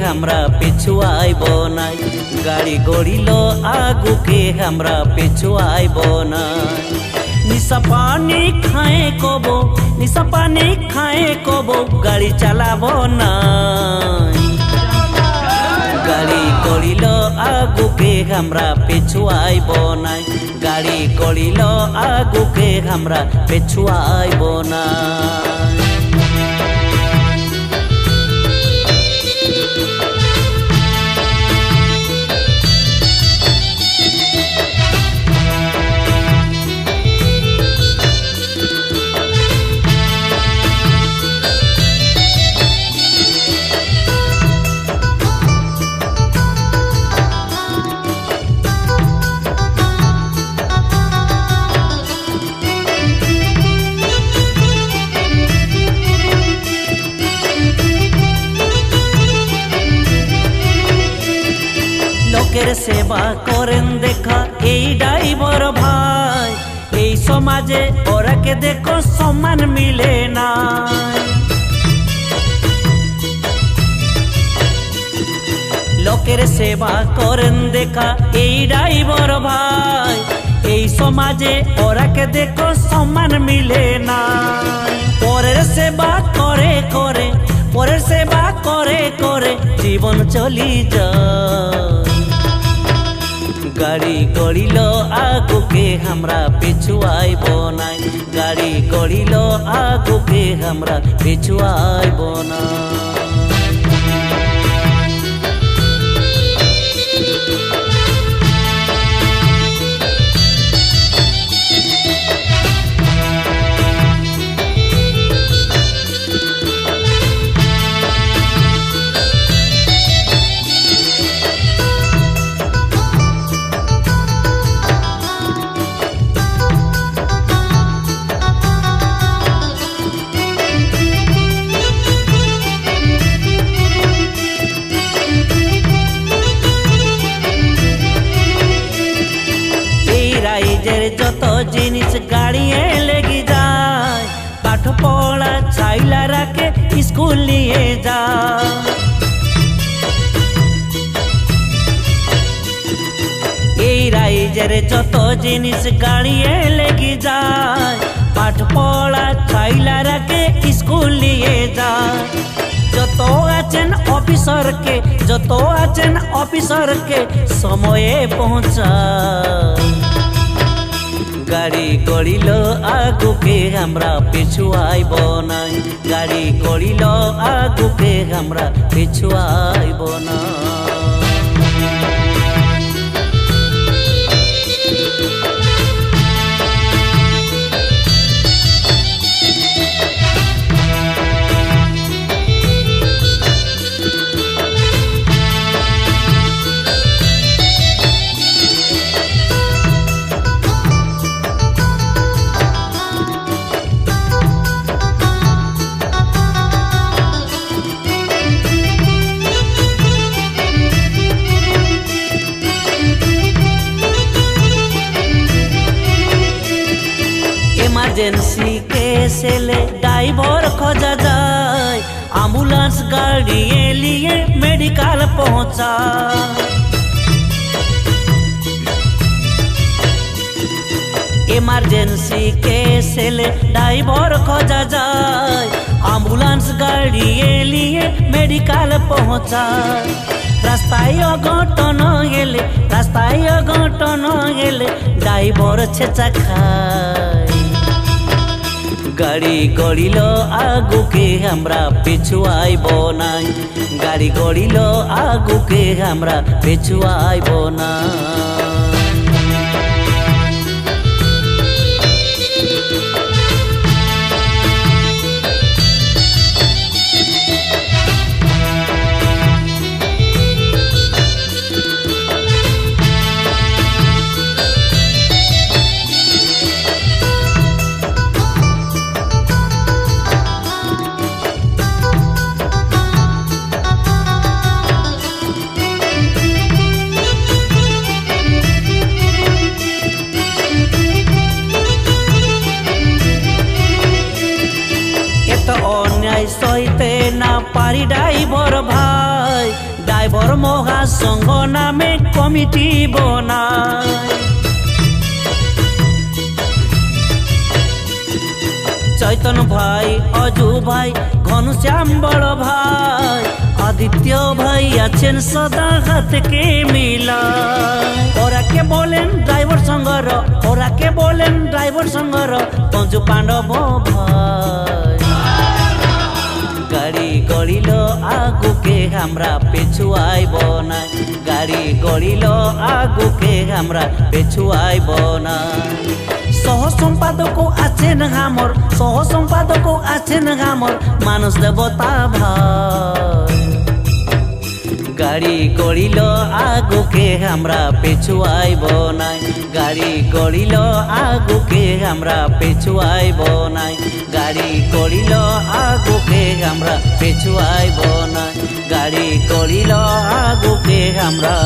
हमरा पिछु आइबो नाई। गाड़ी गड़िलो आगू के हमरा पिछु आइबो नाई। निशा पानी खाए कोबो, निशा पानी खाए कोबो, गाड़ी चलाबो नाई। गाड़ी गड़िलो आगू के हमरा पिछु आइबो नाई। गाड़ी गड़िलो आगू के हमरा पिछु आइबो नाई। লোকের সেবা করেন দেখা এই ড্রাইভার ভাই। এই সমাজে ওরাকে দেখো সম্মান মিলে না। লোকের সেবা করেন দেখা এই ড্রাইভার ভাই। এই সমাজে ওরাকে দেখো সম্মান মিলে না। পরের সেবা করে করে, পরের সেবা করে করে জীবন চলি যায়। गाड़ी गड़िलो आगू के हमरा पिछु आइबो नाई। गाड़ी गड़िलो आगू के हमरा पिछु आइबो नाई। যত জিনিস গাড়িয়ে লেগে যায়, পাঠ পড়া ছাইলা রাখে স্কুল নিয়ে যায়। এই রাইজের যত জিনিস গাড়িয়ে লেগে যায়, পাঠ পড়া ছাইলা রাখে স্কুল নিয়ে যায়। যত আছেন অফিসারকে, যত আছেন অফিসারকে সময়ে পৌঁছায়। गाड़ी गड़िलो आगू के हमरा पिछु आइबो नाई। गाड़ी गड़िलो आगू के हमरा पिछु आइबो नाई। इमरजेंसी केसे ले ड्राइवर खोजा जाए, एम्बुलेंस गाड़ी लिए मेडिकल पहुंचा। इमरजेंसी केसे ले ड्राइवर खोजा जाए, एम्बुलेंस गाड़ी लिए मेडिकल पहुंचा। रास्ताय अघटन गेले, रास्ताय अघटन गेले ड्राइवर छेचा खाए। गाड़ी गड़िलो आगू के हमरा पिछु आइबो नाई। गाड़ी गड़िलो आगू के हमरा पिछु आइबो नाई। ড্রাইভার মহাসংঘ নামে কমিটি বনায়। চৈতন্য ভাই, অজু ভাই, ঘনশ্যাম বড় ভাই, আদিত্য ভাই আছেন সদা হাতকে মিলা। ওরাকে বলেন ড্রাইভার সংঘর, ওরাকে বলেন ড্রাইভার সংঘর পঞ্চু পাণ্ডব ভাই। গাড়ি গড়িল আগুকে আমরা পেছু আইব না, গাড়ি গড়িল আগুকে আমরা পেছু আইব না। সহ সম্পাদক আছেন হামর, সহ সম্পাদক আছেন হামর মানুষ দেবতা ভাই। গাড়ি গড়িল আগুকে আমরা পেছু আইব নাই, গাড়ি গড়িল আগুকে আমরা পেছু আইব নাই, গাড়ি গড়িল আগুকে আমরা পেছু আইব নাই, গাড়ি গড়িল আগুকে আমরা